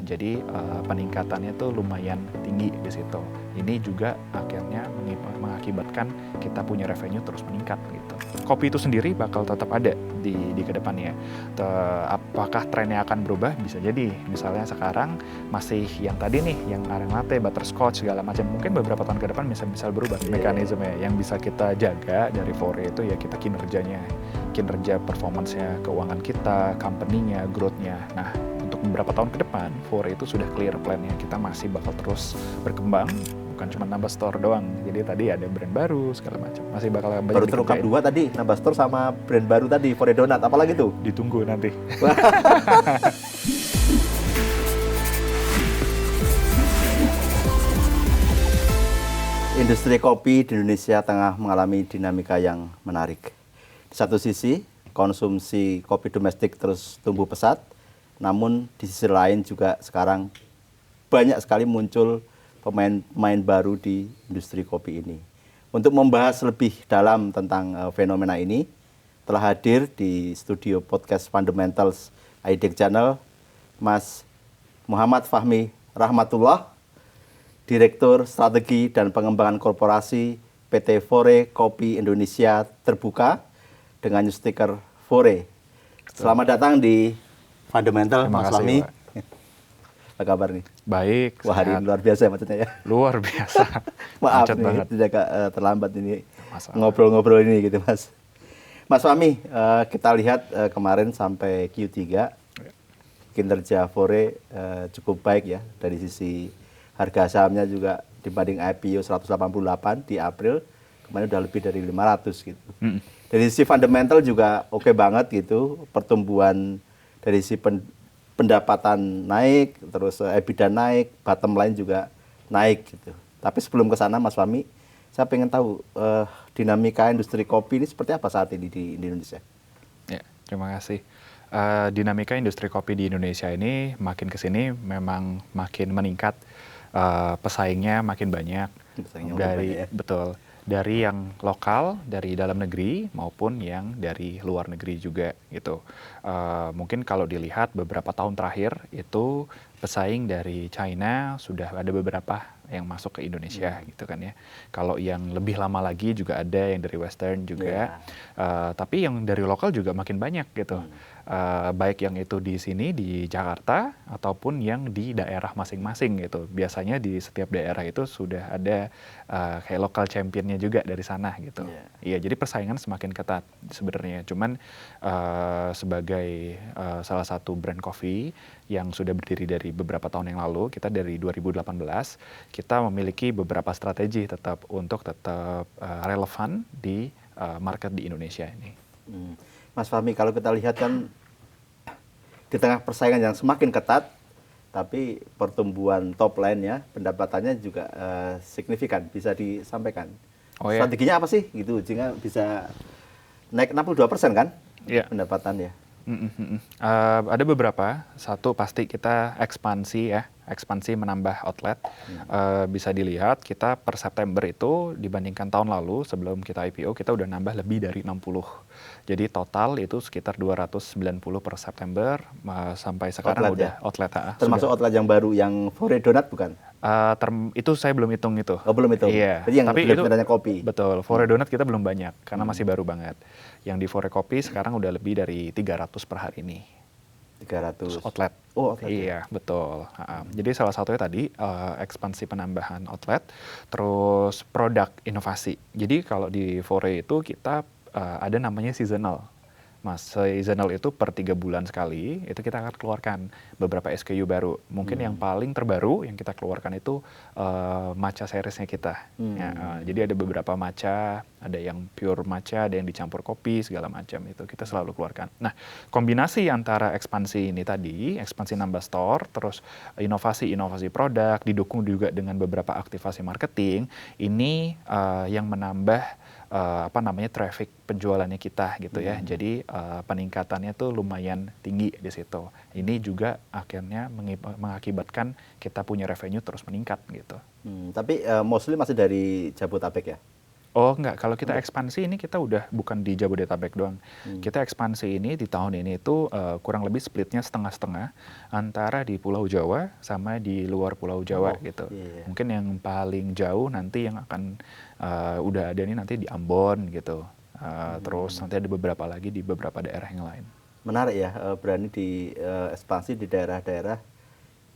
Jadi peningkatannya tuh lumayan tinggi di situ. Ini juga akhirnya mengakibatkan kita punya revenue terus meningkat gitu. Kopi itu sendiri bakal tetap ada di kedepannya. Apakah trennya akan berubah? Bisa jadi. Misalnya sekarang masih yang tadi nih, yang aren latte, butterscotch segala macam. Mungkin beberapa tahun ke depan bisa berubah mekanismenya. Yang bisa kita jaga dari Fore itu ya kita kinerja performance-nya, keuangan kita, company-nya, growth-nya. Nah, untuk beberapa tahun ke depan, Fore itu sudah clear plan-nya. Kita masih bakal terus berkembang, bukan cuma nambah store doang. Jadi tadi ada brand baru, segala macam. Masih bakal banyak Baru terungkap 2 tadi, nambah store sama brand baru tadi, Fore Donut. Apalagi tuh? Ditunggu nanti. Industri kopi di Indonesia tengah mengalami dinamika yang menarik. Di satu sisi, konsumsi kopi domestik terus tumbuh pesat, namun di sisi lain juga sekarang banyak sekali muncul pemain baru di industri kopi ini. Untuk membahas lebih dalam tentang fenomena ini, telah hadir di studio podcast Fundamentals IDEC Channel, Mas Muhammad Fahmi Rahmatullah, Direktur Strategi dan Pengembangan Korporasi PT Fore Kopi Indonesia Terbuka dengan new stiker Fore. Selamat datang di Fundamental, Mas Fahmi. Apa kabar nih? Baik. Wah, hari ini luar biasa maksudnya ya. Luar biasa. Maaf Macet nih, banget. tidak terlambat ini ngobrol-ngobrol ini gitu, Mas. Mas Fahmi, kita lihat kemarin sampai Q3 kinerja Fore cukup baik ya dari sisi harga sahamnya juga dibanding IPO 188 di April, kemarin udah lebih dari 500 gitu. Dari sisi fundamental juga oke banget gitu, pertumbuhan dari sisi pendapatan naik, terus EBITDA naik, bottom line juga naik gitu. Tapi sebelum ke sana Mas Fahmi, saya pengen tahu dinamika industri kopi ini seperti apa saat ini di Indonesia? Ya, terima kasih. Dinamika industri kopi di Indonesia ini makin kesini memang makin meningkat. Pesaingnya makin banyak dari yang lokal, dari dalam negeri maupun yang dari luar negeri juga gitu. Mungkin kalau dilihat beberapa tahun terakhir itu pesaing dari China sudah ada beberapa yang masuk ke Indonesia gitu kan ya. Kalau yang lebih lama lagi juga ada yang dari Western juga. Tapi yang dari lokal juga makin banyak gitu. Baik yang itu di sini di Jakarta ataupun yang di daerah masing-masing gitu. Biasanya di setiap daerah itu sudah ada kayak local championnya juga dari sana gitu. Iya, jadi persaingan semakin ketat sebenarnya. Cuman sebagai salah satu brand coffee yang sudah berdiri dari beberapa tahun yang lalu, kita dari 2018 kita memiliki beberapa strategi tetap relevan di market di Indonesia ini. Mas Fahmi, kalau kita lihat kan di tengah persaingan yang semakin ketat, tapi pertumbuhan top line-nya, pendapatannya juga signifikan, bisa disampaikan. Strateginya apa sih gitu, sehingga bisa naik 62% kan pendapatannya? Ada beberapa. Satu pasti kita ekspansi menambah outlet. Bisa dilihat kita per September itu dibandingkan tahun lalu sebelum kita IPO kita udah nambah lebih dari 60. Jadi total itu sekitar 290 per September sampai sekarang outlet, udah outlet. Termasuk outlet yang baru yang Fore Donut bukan? Itu saya belum hitung itu. Oh, belum hitung. Iya. Jadi yang tapi itu kopi. Betul. Fore Donut kita belum banyak karena masih baru banget. Yang di Fore Kopi sekarang udah lebih dari 300 per hari ini. 300 outlet. Oh, outlet. Iya, betul. Jadi salah satunya tadi ekspansi penambahan outlet, terus produk inovasi. Jadi kalau di Fore itu kita ada namanya seasonal. Mas, seasonal itu per 3 bulan sekali, itu kita akan keluarkan beberapa SKU baru. Mungkin yang paling terbaru yang kita keluarkan itu matcha seriesnya kita. Jadi ada beberapa matcha, ada yang pure matcha, ada yang dicampur kopi, segala macam itu kita selalu keluarkan. Nah, kombinasi antara ekspansi ini tadi, ekspansi nambah store, terus inovasi produk, didukung juga dengan beberapa aktivasi marketing, ini yang menambah traffic penjualannya kita gitu ya. Jadi peningkatannya tuh lumayan tinggi di situ. Ini juga akhirnya mengakibatkan kita punya revenue terus meningkat gitu. Tapi mostly masih dari Jabodetabek ya? Oh enggak, kalau kita ekspansi ini kita udah bukan di Jabodetabek doang. Kita ekspansi ini di tahun ini itu kurang lebih splitnya setengah-setengah antara di Pulau Jawa sama di luar Pulau Jawa gitu. Iya. Mungkin yang paling jauh nanti yang akan udah ada nih nanti di Ambon gitu. Terus nanti ada beberapa lagi di beberapa daerah yang lain. Menarik ya, berani di ekspansi di daerah-daerah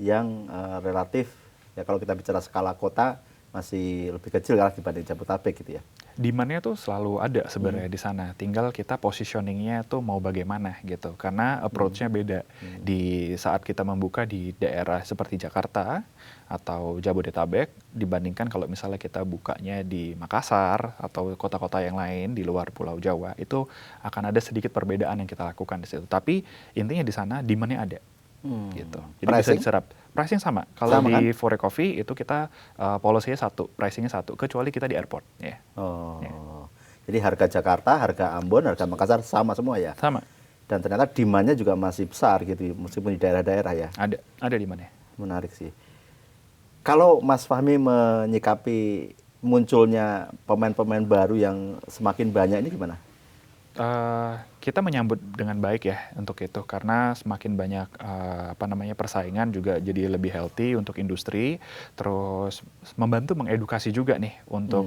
yang relatif ya kalau kita bicara skala kota masih lebih kecil kan dibanding Jabodetabek gitu ya. Demand-nya tuh selalu ada sebenarnya di sana. Tinggal kita positioning-nya tuh mau bagaimana gitu. Karena approach-nya beda. Di saat kita membuka di daerah seperti Jakarta atau Jabodetabek dibandingkan kalau misalnya kita bukanya di Makassar atau kota-kota yang lain di luar Pulau Jawa, itu akan ada sedikit perbedaan yang kita lakukan di situ. Tapi intinya di sana demand-nya ada. Gitu. Jadi bisa Pricing? diserap. Pricing sama. Kalau Sama di kan? Fore Coffee itu kita policy-nya satu, pricing-nya satu, kecuali kita di airport. Ya. Oh. Ya. Jadi harga Jakarta, harga Ambon, harga Makassar sama semua ya. Sama. Dan ternyata demand-nya juga masih besar gitu meskipun di daerah-daerah ya. Ada di mana? Menarik sih. Kalau Mas Fahmi menyikapi munculnya pemain-pemain baru yang semakin banyak ini gimana? Kita menyambut dengan baik ya untuk itu karena semakin banyak persaingan juga jadi lebih healthy untuk industri, terus membantu mengedukasi juga nih untuk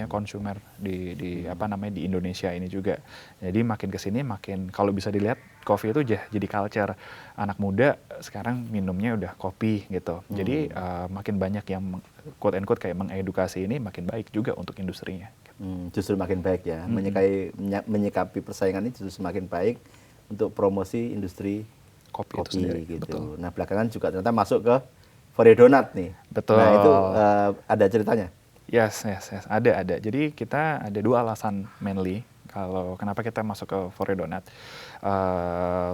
konsumer di Indonesia ini juga. Jadi makin kesini makin kalau bisa dilihat kopi itu jadi culture anak muda sekarang minumnya udah kopi gitu. Jadi makin banyak yang quote and quote kayak mengedukasi ini makin baik juga untuk industrinya. Justru makin baik ya, menyikapi persaingan ini justru semakin baik untuk promosi industri Kopi itu sendiri, gitu. betul. Nah belakangan juga ternyata masuk ke Fore Donat nih. Betul. Nah itu ada ceritanya? Yes, ada. Jadi kita ada dua alasan mainly kalau kenapa kita masuk ke Fore Donat.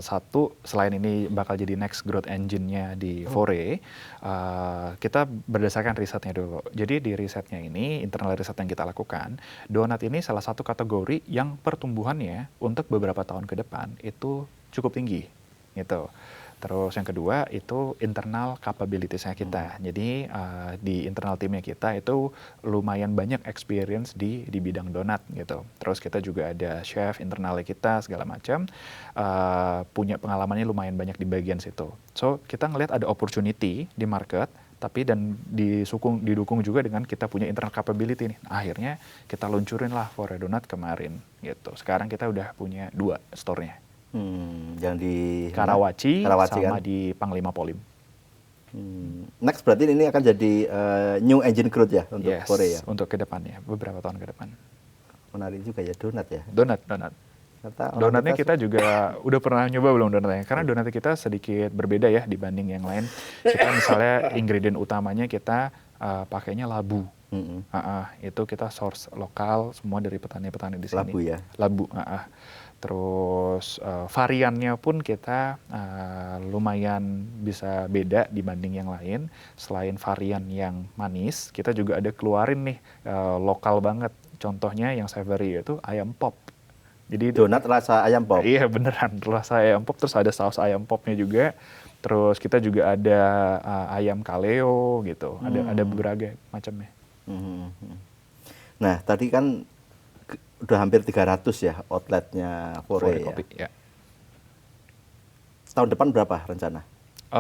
Satu, selain ini bakal jadi next growth engine-nya di Fore, kita berdasarkan risetnya dulu. Jadi di risetnya ini, internal riset yang kita lakukan, donat ini salah satu kategori yang pertumbuhannya untuk beberapa tahun ke depan itu cukup tinggi, gitu. Terus yang kedua itu internal capabilities-nya kita. Jadi di internal timnya kita itu lumayan banyak experience di bidang donat gitu. Terus kita juga ada chef internalnya kita segala macam, punya pengalamannya lumayan banyak di bagian situ. So kita ngelihat ada opportunity di market, tapi dan didukung juga dengan kita punya internal capability nih. Nah, akhirnya kita luncurin lah Fore Donat kemarin gitu. Sekarang kita udah punya 2 store-nya. Yang di Karawaci sama kan? di Panglima Polim. Next berarti ini akan jadi new engine growth ya untuk Yes, Fore ya? untuk ke depannya, beberapa tahun ke depan. Menarik juga ya donat ya? Donat. Donatnya kita kita juga udah pernah nyoba belum donatnya? Karena donatnya kita sedikit berbeda ya dibanding yang lain. Kita misalnya ingredient utamanya kita pakainya labu. Itu kita source lokal semua dari petani-petani di sini. Labu ya? Labu. Terus variannya pun kita lumayan bisa beda dibanding yang lain. Selain varian yang manis, kita juga ada keluarin nih lokal banget. Contohnya yang savory itu ayam pop. Jadi donat rasa ayam pop? Iya beneran, rasa ayam pop, terus ada saus ayam popnya juga. Terus kita juga ada ayam kaleo gitu, ada beberapa macamnya. Nah tadi kan udah hampir 300 ya outletnya Fore ya? Kopi, ya. Tahun depan berapa rencana?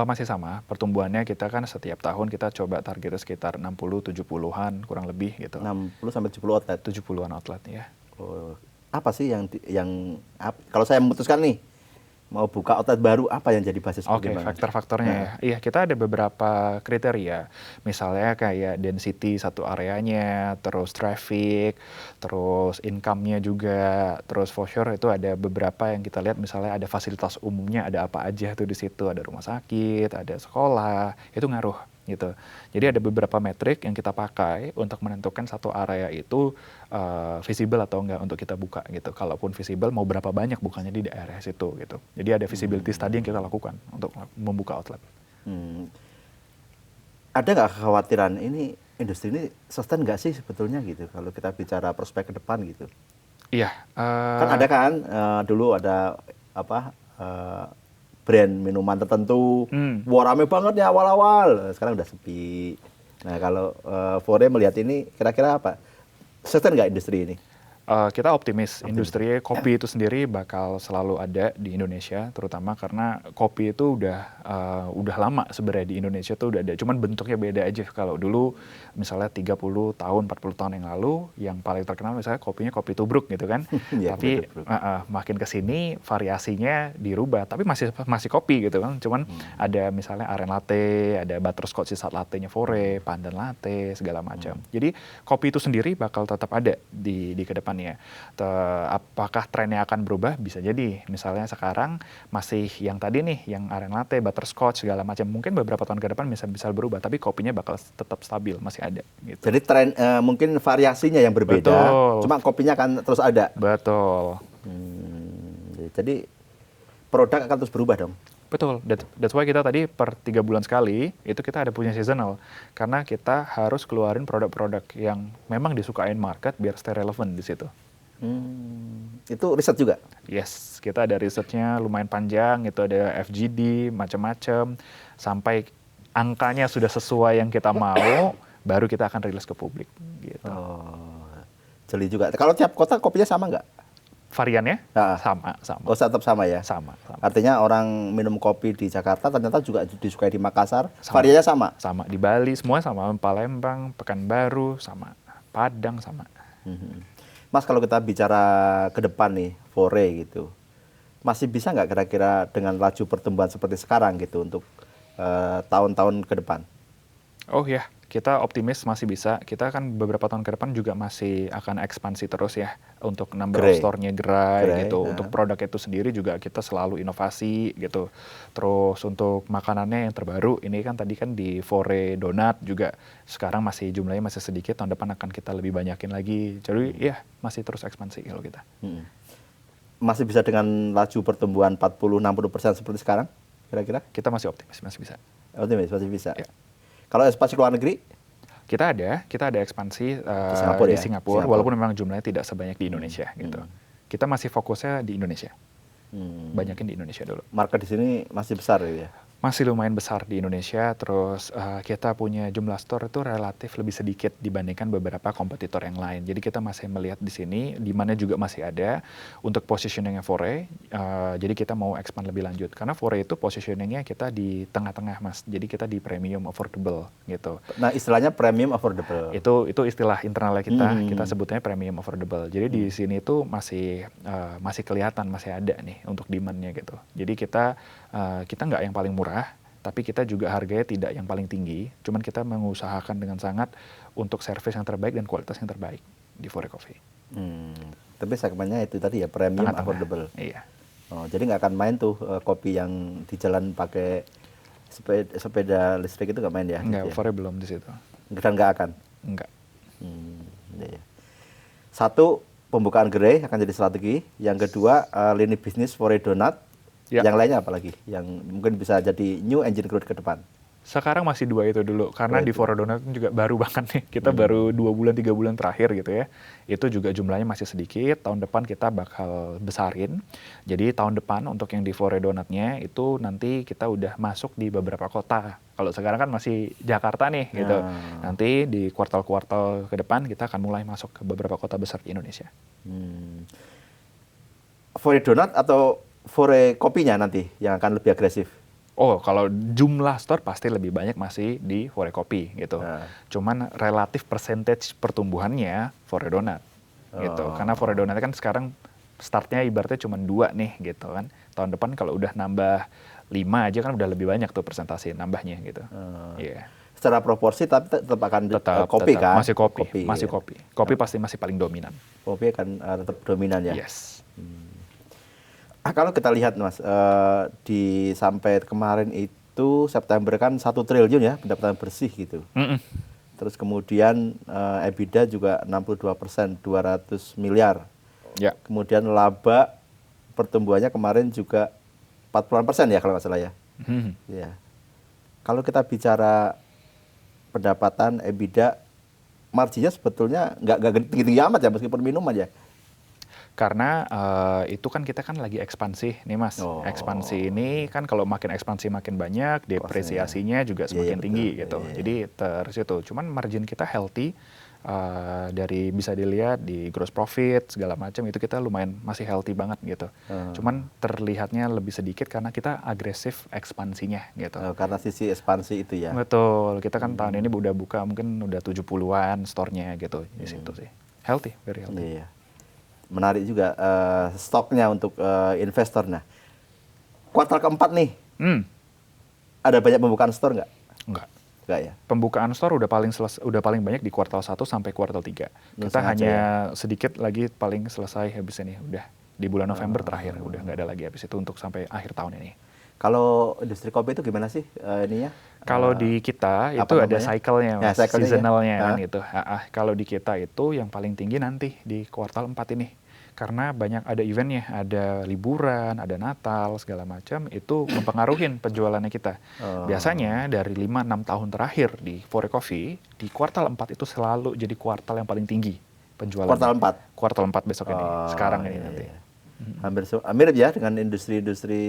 Masih sama, pertumbuhannya kita kan setiap tahun kita coba targetnya sekitar 60-70-an kurang lebih gitu. 60-70 outlet? 70-an outlet ya. Apa sih kalau saya memutuskan nih mau buka outlet baru, apa yang jadi basis pertimbangan? Faktor-faktornya ya. Iya, kita ada beberapa kriteria. Misalnya kayak density satu areanya, terus traffic, terus income-nya juga, terus for sure itu ada beberapa yang kita lihat misalnya ada fasilitas umumnya, ada apa aja tuh di situ, ada rumah sakit, ada sekolah, itu ngaruh gitu. Jadi ada beberapa metrik yang kita pakai untuk menentukan satu area itu visible atau enggak untuk kita buka gitu. Kalaupun visible mau berapa banyak bukannya di daerah situ gitu. Jadi ada visibility study yang kita lakukan untuk membuka outlet. Ada nggak kekhawatiran ini industri ini sustain nggak sih sebetulnya gitu kalau kita bicara prospek ke depan gitu? Iya. Kan ada kan dulu ada brand minuman tertentu, wah rame banget ya awal-awal, sekarang udah sepi. Nah kalau Fore melihat ini kira-kira apa? sustain nggak industri ini? Kita optimis industri kopi itu sendiri bakal selalu ada di Indonesia, terutama karena kopi itu udah lama sebenarnya di Indonesia tuh udah ada, cuman bentuknya beda aja. Kalau dulu misalnya 30 tahun, 40 tahun yang lalu, yang paling terkenal misalnya kopinya kopi tubruk gitu kan. Iya, Tapi betul. makin kesini variasinya dirubah, tapi masih kopi gitu kan. Cuman ada misalnya aren latte, ada butterscotch sisat latte-nya Fore, pandan latte, segala macam. Jadi kopi itu sendiri bakal tetap ada di kedepannya. Apakah trennya akan berubah? Bisa jadi. Misalnya sekarang masih yang tadi nih, yang aren latte, butterscotch segala macam. Mungkin beberapa tahun ke depan bisa berubah, tapi kopinya bakal tetap stabil, masih ada. Gitu. Jadi tren mungkin variasinya yang berbeda, Betul. cuma kopinya akan terus ada. Betul. Jadi produk akan terus berubah dong. Betul, that's why kita tadi per 3 bulan sekali itu kita ada punya seasonal, karena kita harus keluarin produk-produk yang memang disukain market biar stay relevant di situ. Itu riset juga? Yes, kita ada risetnya lumayan panjang, itu ada FGD, macam-macam, sampai angkanya sudah sesuai yang kita mau, baru kita akan rilis ke publik. Gitu. Jeli juga. Kalau tiap kota kopinya sama nggak? Variannya sama. Oh, tetap sama ya? Sama. Artinya orang minum kopi di Jakarta ternyata juga disukai di Makassar, variannya sama? Sama, di Bali semua sama, Palembang, Pekanbaru sama, Padang sama. Mas, kalau kita bicara ke depan nih, Fore gitu, masih bisa nggak kira-kira dengan laju pertumbuhan seperti sekarang gitu untuk tahun-tahun ke depan? Oh ya, kita optimis masih bisa. Kita kan beberapa tahun ke depan juga masih akan ekspansi terus ya untuk number of store-nya gerai gitu. Untuk produk itu sendiri juga kita selalu inovasi gitu. Terus untuk makanannya yang terbaru, ini kan tadi kan di Fore Donat juga sekarang masih jumlahnya masih sedikit, tahun depan akan kita lebih banyakin lagi. Jadi ya masih terus ekspansi kalau kita. Masih bisa dengan laju pertumbuhan 40-60% seperti sekarang kira-kira? Kita masih optimis, masih bisa. Optimis, masih bisa. Ya. Kalau ekspansi luar negeri? Kita ada ekspansi di Singapura, walaupun memang jumlahnya tidak sebanyak di Indonesia gitu. Kita masih fokusnya di Indonesia. Banyakin di Indonesia dulu. Market di sini masih besar ya? Masih lumayan besar di Indonesia, terus kita punya jumlah store itu relatif lebih sedikit dibandingkan beberapa kompetitor yang lain. Jadi kita masih melihat di sini, di mana juga masih ada untuk positioningnya Fore. Jadi kita mau expand lebih lanjut, karena Fore itu positioningnya kita di tengah-tengah, Mas. Jadi kita di premium affordable gitu. Nah, istilahnya premium affordable. Itu istilah internalnya kita sebutnya premium affordable. Jadi di sini itu masih kelihatan, masih ada nih untuk demand-nya gitu. Jadi kita nggak yang paling murah, tapi kita juga harganya tidak yang paling tinggi. Cuman kita mengusahakan dengan sangat untuk service yang terbaik dan kualitas yang terbaik di Fore Coffee. Tapi segmennya itu tadi ya, premium affordable. Iya. Oh, jadi nggak akan main tuh kopi yang di jalan pakai sepeda listrik itu nggak main ya? Nggak, gitu ya? Fore belum di situ. Dan nggak akan? Nggak. Ya. Satu, pembukaan gerai akan jadi strategi. Yang kedua, lini bisnis Fore Donat. Ya. Yang lainnya apa lagi? Yang mungkin bisa jadi new engine growth ke depan? Sekarang masih 2 itu dulu, karena di Fore Donat juga baru banget nih. Kita baru 2 bulan, 3 bulan terakhir gitu ya. Itu juga jumlahnya masih sedikit, tahun depan kita bakal besarin. Jadi tahun depan untuk yang di Fore Donatnya itu nanti kita udah masuk di beberapa kota. Kalau sekarang kan masih Jakarta nih gitu. Nanti di kuartal-kuartal ke depan kita akan mulai masuk ke beberapa kota besar di Indonesia. Fore Donat atau Fore kopinya nanti yang akan lebih agresif? Oh, kalau jumlah store pasti lebih banyak masih di Fore Kopi gitu. Cuman relatif percentage pertumbuhannya Fore Donat gitu. Karena Fore Donat kan sekarang startnya ibaratnya cuma 2 nih gitu kan. Tahun depan kalau udah nambah 5 aja kan udah lebih banyak tuh persentase nambahnya gitu. Iya. Secara proporsi tapi tetap akan kopi kan? Masih kopi. Masih kopi. Kopi pasti masih paling dominan. Kopi akan tetap dominan ya? Yes. Kalau kita lihat Mas, sampai kemarin itu September kan 1 triliun ya pendapatan bersih gitu. Terus kemudian EBITDA juga 62%, 200 miliar. Ya. Kemudian laba pertumbuhannya kemarin juga 40% ya kalau nggak salah ya. Ya. Kalau kita bicara pendapatan EBITDA, marginnya sebetulnya nggak tinggi-tinggi amat ya meskipun minum aja. Karena itu kan kita kan lagi ekspansi nih Mas. Ekspansi ini kan kalau makin ekspansi makin banyak, depresiasinya juga semakin tinggi gitu. Jadi terus itu. Cuman margin kita healthy, Dari bisa dilihat di gross profit segala macam itu kita lumayan masih healthy banget gitu. Cuman terlihatnya lebih sedikit karena kita agresif ekspansinya gitu. Karena sisi ekspansi itu ya. Betul, kita kan tahun ini udah buka mungkin udah 70-an store-nya gitu di situ sih. Healthy, very healthy. Iya. Menarik juga stoknya untuk investor. Nah, kuartal keempat nih, ada banyak pembukaan store nggak? Enggak. Enggak ya? Pembukaan store udah paling banyak di kuartal 1 sampai kuartal 3. Kita hanya sedikit lagi paling selesai habis ini. Udah di bulan November terakhir. Udah nggak ada lagi habis itu untuk sampai akhir tahun ini. Kalau industri kopi itu gimana sih ininya? Kalau di kita itu ada cycle-nya, ya, seasonal-nya kan gitu. Kalau di kita itu yang paling tinggi nanti di kuartal 4 ini. Karena banyak ada eventnya, ada liburan, ada Natal, segala macam, itu mempengaruhi penjualannya kita. Biasanya dari 5-6 tahun terakhir di Fore Coffee, di kuartal 4 itu selalu jadi kuartal yang paling tinggi penjualannya. Kuartal 4? Kuartal 4 besok ini, sekarang ini nanti. Hampir mirip ya dengan industri-industri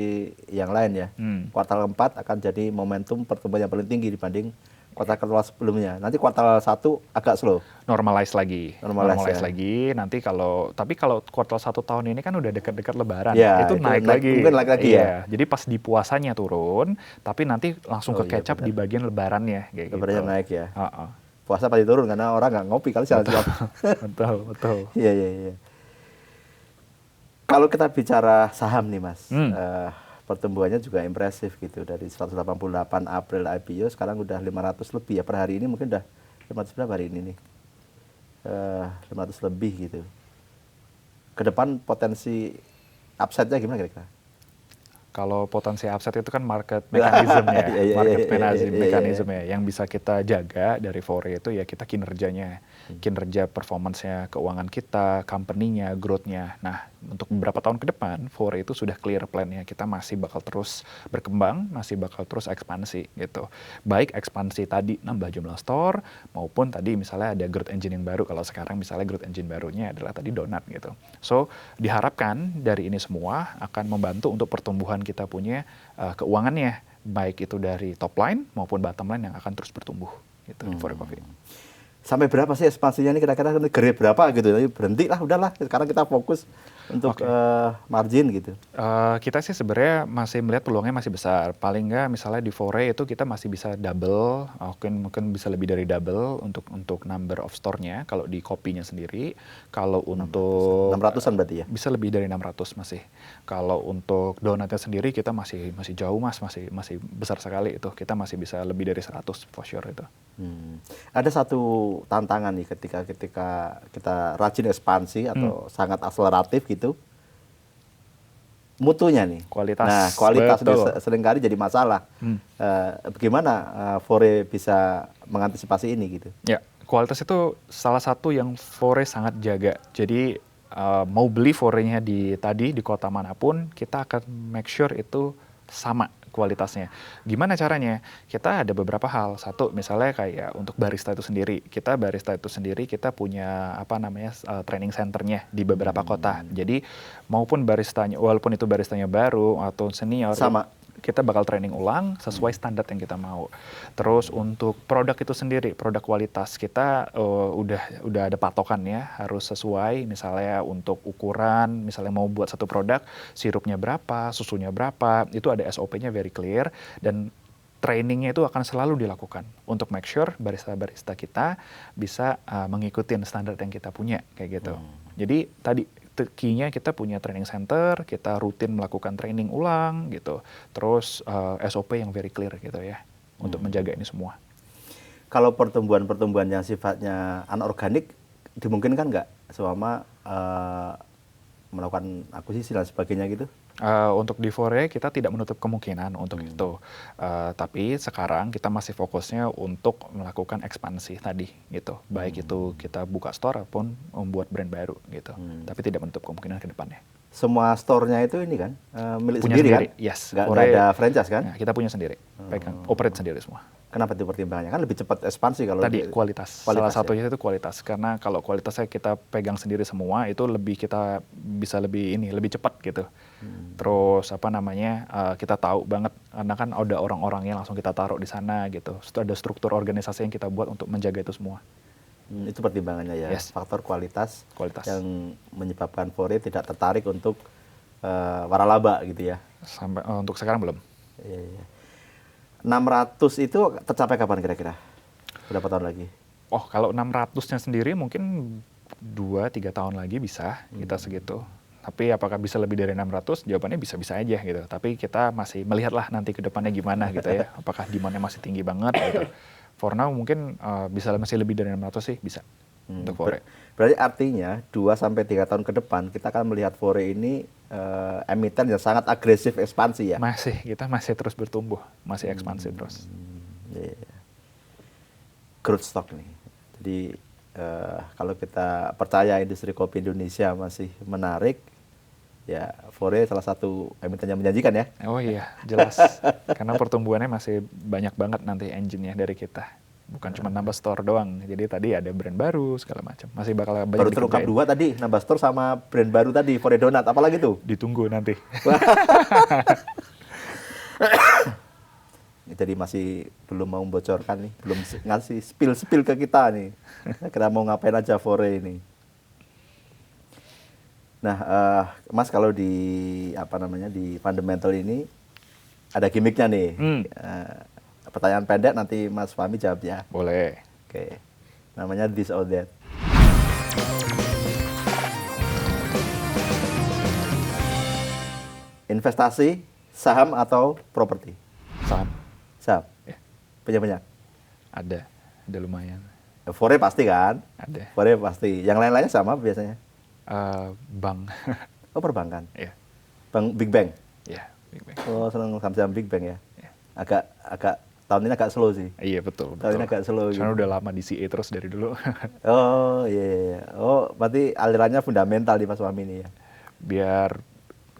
yang lain ya. Kuartal 4 akan jadi momentum pertumbuhan yang paling tinggi dibanding kuartal sebelumnya. Nanti kuartal 1 agak slow. Normalize lagi. Normalize lagi. Nanti tapi kalau kuartal 1 tahun ini kan udah dekat-dekat Lebaran. Ya, itu naik lagi. Mungkin naik lagi ya. Jadi pas di puasanya turun, tapi nanti langsung ke catch up di bagian Lebarannya. Lebarannya naik ya. Uh-uh. Puasa pasti turun karena orang nggak ngopi kali sih. Betul. Iya. Kalau kita bicara saham nih Mas, pertumbuhannya juga impresif gitu. Dari 188 April IPO, sekarang udah 500 lebih ya. Per hari ini mungkin udah 500 berapa hari ini nih? 500 lebih gitu. Ke depan potensi upside-nya gimana kira-kira? Kalau potensi upside itu kan market mechanism ya. Market mechanism ya. Yang bisa kita jaga dari Fore itu ya kita kinerjanya. Kinerja performance-nya, keuangan kita, company-nya, growth-nya. Nah, untuk beberapa tahun ke depan, Fore itu sudah clear plan-nya. Kita masih bakal terus berkembang, masih bakal terus ekspansi gitu. Baik ekspansi tadi nambah jumlah store, maupun tadi misalnya ada growth engine yang baru. Kalau sekarang misalnya growth engine barunya adalah tadi donat gitu. So, diharapkan dari ini semua akan membantu untuk pertumbuhan kita punya keuangannya. Baik itu dari top line maupun bottom line yang akan terus bertumbuh gitu di Fore Coffee. Sampai berapa sih ekspansinya ini kira-kira grade berapa gitu? Berhenti lah, udahlah. Sekarang kita fokus untuk margin gitu. Kita sih sebenarnya masih melihat peluangnya masih besar. Paling nggak misalnya di Fore itu kita masih bisa double, mungkin bisa lebih dari double untuk number of store-nya kalau di kopinya sendiri. Kalau untuk 600-an berarti ya? Bisa lebih dari 600 masih. Kalau untuk donatnya sendiri kita masih jauh Mas, masih besar sekali itu. Kita masih bisa lebih dari 100 for sure itu. Ada satu tantangan nih ketika kita rajin ekspansi atau sangat akseleratif gitu, mutunya nih. Kualitas seringkali jadi masalah. Bagaimana Fore bisa mengantisipasi ini gitu? Ya, kualitas itu salah satu yang Fore sangat jaga. Jadi mau beli Fore-nya di kota manapun, kita akan make sure itu sama kualitasnya. Gimana caranya? Kita ada beberapa hal. Satu, misalnya kayak untuk barista itu sendiri. Kita punya training centernya di beberapa kota. Jadi maupun baristanya, walaupun itu baristanya baru atau senior, sama. Kita bakal training ulang sesuai standar yang kita mau. Terus untuk produk itu sendiri, produk kualitas kita udah ada patokannya, harus sesuai. Misalnya untuk ukuran, misalnya mau buat satu produk, sirupnya berapa, susunya berapa, itu ada SOP-nya very clear, dan trainingnya itu akan selalu dilakukan untuk make sure barista-barista kita bisa mengikuti standar yang kita punya kayak gitu. Jadi tadi key-nya kita punya training center, kita rutin melakukan training ulang gitu. Terus SOP yang very clear gitu ya untuk menjaga ini semua. Kalau pertumbuhan yang sifatnya anorganik dimungkinkan nggak selama melakukan akuisisi dan sebagainya gitu? Untuk di Fore kita tidak menutup kemungkinan untuk itu. Tapi sekarang kita masih fokusnya untuk melakukan ekspansi tadi gitu. Baik itu kita buka store ataupun membuat brand baru gitu. Tapi tidak menutup kemungkinan ke depannya. Semua store-nya itu ini kan milik punya sendiri kan? Yes. Nggak ada franchise kan? Ya, kita punya sendiri. Operate sendiri semua. Kenapa itu pertimbangannya? Kan lebih cepat ekspansi kalau tadi kualitas. Salah satunya itu kualitas. Karena kalau kualitasnya kita pegang sendiri semua, itu kita bisa lebih cepat gitu. Terus kita tahu banget karena kan ada orang-orangnya langsung kita taruh di sana gitu. Ada struktur organisasi yang kita buat untuk menjaga itu semua. Itu pertimbangannya ya, Yes. faktor kualitas, Kualitas. yang menyebabkan Fore tidak tertarik untuk waralaba gitu ya. Sampai untuk sekarang belum. Iya, iya. 600 itu tercapai kapan kira-kira? Berapa tahun lagi? Oh, kalau 600-nya sendiri mungkin 2-3 tahun lagi bisa kita segitu. Tapi apakah bisa lebih dari 600? Jawabannya bisa-bisa aja gitu. Tapi kita masih melihatlah nanti ke depannya gimana gitu ya. Apakah demand-nya masih tinggi banget gitu. For now mungkin bisa masih lebih dari 600 sih bisa untuk Fore. Berarti artinya 2-3 tahun ke depan kita akan melihat Fore ini emiten yang sangat agresif ekspansi ya. Kita masih terus bertumbuh, masih ekspansi terus. Iya. Growth stock nih. Jadi kalau kita percaya industri kopi Indonesia masih menarik, ya Fore salah satu emiten yang menjanjikan ya. Oh iya, jelas. Karena pertumbuhannya masih banyak banget nanti engine-nya dari kita. Bukan cuma nambah store doang. Jadi tadi ada brand baru segala macam. Masih bakal banyak Baru terungkap dikerjain. 2 tadi, nambah store sama brand baru tadi, Fore Donat. Apalagi tuh? Ditunggu nanti. Jadi masih belum mau membocorkan nih, belum ngasih spill ke kita nih. Kita mau ngapain aja Fore ini. Nah, Mas kalau di di fundamental ini ada gimmicknya nih. Pertanyaan pendek nanti Mas Fahmi jawab ya. Boleh. Oke. Namanya this or that. Investasi, saham atau properti? Saham. Saham. Ya. Banyak-banyak. Ada lumayan. Fore pasti kan? Ada. Fore pasti. Yang lain-lainnya sama biasanya? Bank. Oh, perbankan. Iya. Bank Big Bang. Iya, Big Bang. Oh, senang saham-saham Big Bang ya. Iya. Agak tahun ini agak slow sih. Iya, betul. Tahun ini agak slow Karena gitu. udah lama di CA terus dari dulu. Oh, iya, iya. Oh, berarti alirannya fundamental di Mas Fahmi ini ya. Biar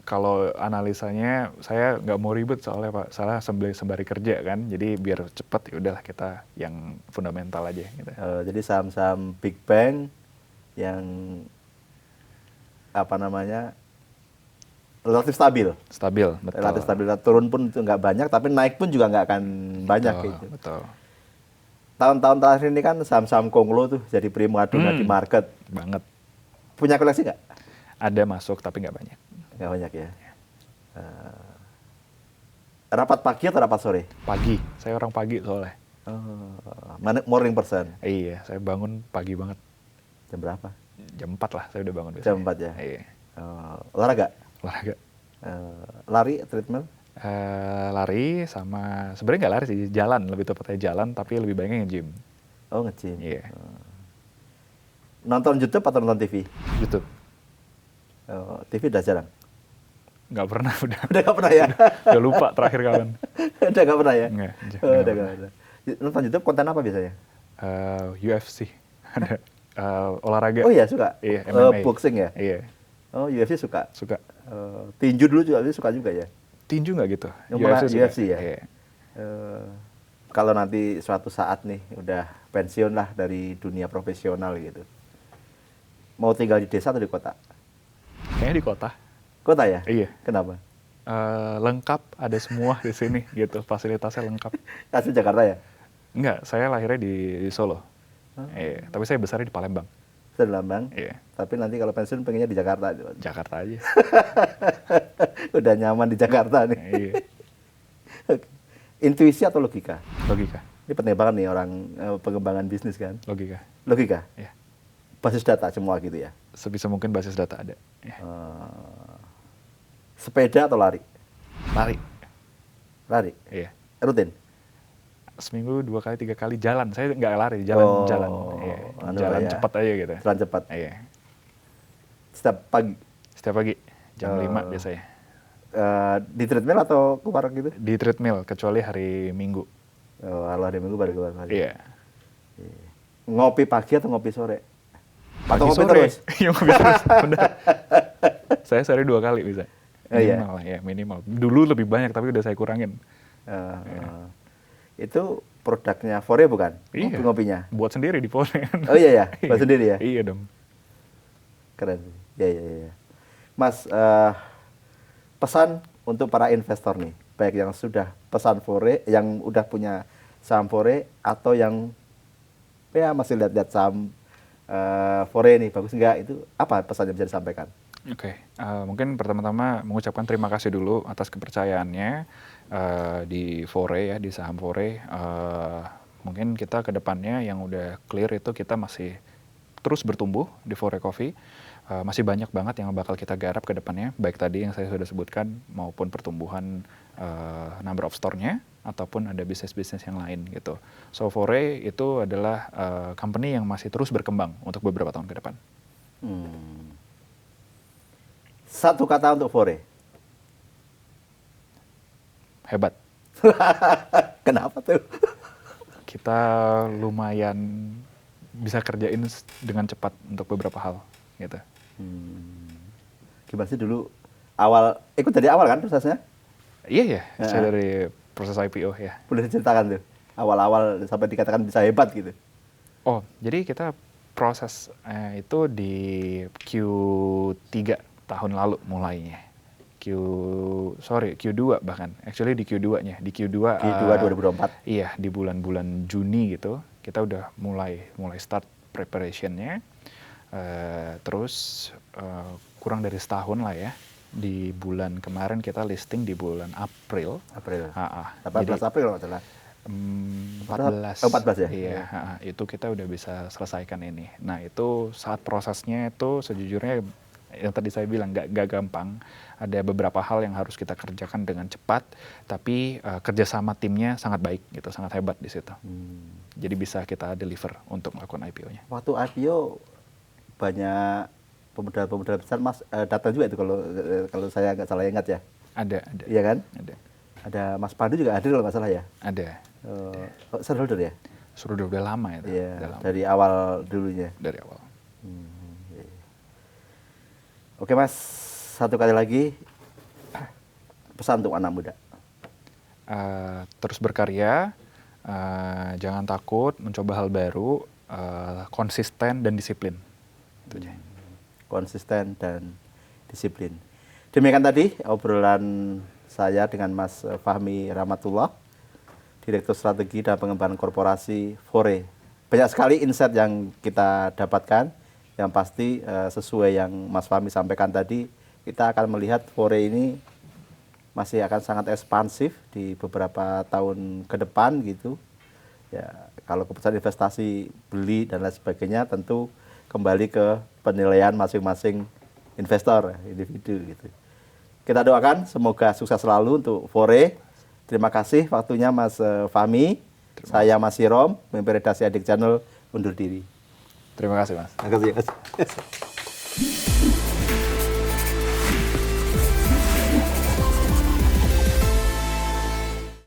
kalau analisanya saya nggak mau ribet soalnya Pak, salah sembari kerja kan, jadi biar cepat ya udahlah kita yang fundamental aja gitu. Jadi saham-saham Big Bang yang relatif stabil. Stabil, betul. Relatif stabil. Turun pun itu nggak banyak, tapi naik pun juga nggak akan banyak Betul, gitu. betul. Tahun-tahun terakhir ini kan saham-saham konglo tuh jadi primadona di market. Banget. Punya koleksi nggak? Ada masuk tapi nggak banyak. Nggak banyak ya. Rapat pagi atau rapat sore? Pagi, saya orang pagi soalnya. Morning person. Iya, saya bangun pagi banget. Jam berapa? Jam 4 lah saya udah bangun biasanya. Jam 4 ya? Iya. Olahraga? Olahraga. Lari, treadmill? Lari sama, sebenarnya nggak lari sih, jalan, lebih tepatnya jalan, tapi lebih banyaknya nge-gym. Oh, nge-gym. Iya. Nonton YouTube atau nonton TV? YouTube. TV udah jarang? Nggak pernah, udah. Udah nggak pernah ya? Udah lupa terakhir kapan. Udah nggak pernah ya? Nggak, Udah nggak nggak pernah. Nonton YouTube konten apa biasanya? UFC. Ada olahraga. Oh iya, suka? Iya, MMA. Boxing ya? Iya, Oh, UFC suka? suka. Tinju dulu juga suka juga ya? Tinju nggak gitu? Yang suka. UFC ya? Iya. Kalau nanti suatu saat nih udah pensiun lah dari dunia profesional gitu, mau tinggal di desa atau di kota? Kayaknya di kota. Kota ya? Iya. Kenapa? Lengkap, ada semua di sini gitu. Fasilitasnya lengkap. Asli Jakarta ya? Enggak, saya lahirnya di Solo. Iya, tapi saya besarnya di Palembang. Saya di Lambang. Iya. Tapi nanti kalau pensiun pengennya di Jakarta. Jakarta aja. Udah nyaman di Jakarta nih. Iya. Intuisi atau logika? Logika. Ini penting banget nih orang pengembangan bisnis kan. Logika. Logika? Iya. Basis data semua gitu ya? Sebisa mungkin basis data ada. Iya. Sepeda atau lari? Lari. Lari? Iya. Rutin? Seminggu 2 kali 3 kali jalan. Saya nggak lari, jalan-jalan. Iya. Jalan ya. cepat aja gitu. Jalan cepat? Iya. Setiap pagi? Setiap pagi jam 5 biasanya. Di treadmill atau keluar gitu? Di treadmill kecuali hari Minggu. Kalau hari Minggu baru keluar pagi. Iya. Ngopi pagi atau ngopi sore? Pagi Atau ngopi sore. terus? Iya, ngopi terus. Benar. Saya sehari 2 kali bisa. Iya. Minimal lah ya, minimal. Dulu lebih banyak tapi udah saya kurangin. Itu produknya Fore bukan? Iya. Ngopinya? Buat sendiri di Fore. Oh iya ya, buat sendiri ya? Iya dong. Keren. Ya. Mas, pesan untuk para investor nih, baik yang sudah pesan Fore, yang udah punya saham Fore, atau yang ya masih lihat-lihat saham Fore ini bagus nggak, itu apa pesan yang bisa disampaikan? Oke, mungkin pertama-tama mengucapkan terima kasih dulu atas kepercayaannya di Fore ya, di saham Fore. Mungkin kita ke depannya yang udah clear itu kita masih terus bertumbuh di Fore Coffee. Masih banyak banget yang bakal kita garap ke depannya, baik tadi yang saya sudah sebutkan maupun pertumbuhan number of store-nya ataupun ada bisnis-bisnis yang lain gitu. So Fore itu adalah company yang masih terus berkembang untuk beberapa tahun ke depan. Satu kata untuk Fore. Hebat. Kenapa tuh? Kita lumayan bisa kerjain dengan cepat untuk beberapa hal gitu. Gimana sih dulu awal, ikut dari awal kan prosesnya? Iya ya, saya dari proses IPO ya. Boleh diceritakan tuh, awal-awal sampai dikatakan bisa hebat gitu. Oh, jadi kita proses itu di Q3 tahun lalu mulainya. Q2 bahkan. Actually di Q2-nya. Di Q2 2004. Iya, di bulan-bulan Juni gitu. Kita udah mulai start preparation-nya. Terus kurang dari setahun lah ya. Di bulan kemarin kita listing di bulan April. 18 April kalau nggak salah. 14 ya? Iya, itu kita udah bisa selesaikan ini. Nah, itu saat prosesnya itu sejujurnya yang tadi saya bilang gak gampang. Ada beberapa hal yang harus kita kerjakan dengan cepat, tapi kerjasama timnya sangat baik gitu, sangat hebat di situ. Jadi bisa kita deliver untuk melakukan IPO-nya. Waktu IPO banyak pemuda-pemuda besar Mas datang juga itu kalau saya nggak salah ingat ya. Ada. Iya kan? Ada Mas Pandu juga hadir kalau nggak salah ya. Ada. Shareholder ya? Sudah lama itu. Iya, dari awal dulunya. Dari awal. Oke Mas, satu kali lagi pesan untuk anak muda. Terus berkarya, jangan takut mencoba hal baru, konsisten dan disiplin. Itu aja. Konsisten dan disiplin. Demikian tadi obrolan saya dengan Mas Fahmi Rahmatullah, Direktur Strategi dan Pengembangan Korporasi Fore. Banyak sekali insight yang kita dapatkan. Yang pasti sesuai yang Mas Fahmi sampaikan tadi, kita akan melihat Fore ini masih akan sangat ekspansif di beberapa tahun ke depan gitu. Ya, kalau keputusan investasi, beli dan lain sebagainya tentu kembali ke penilaian masing-masing investor, individu gitu. Kita doakan semoga sukses selalu untuk Fore. Terima kasih waktunya Mas Fahmi. Saya Mas Hirom, pemimpin redaksi Adik Channel, undur diri. Terima kasih Mas. Terima kasih.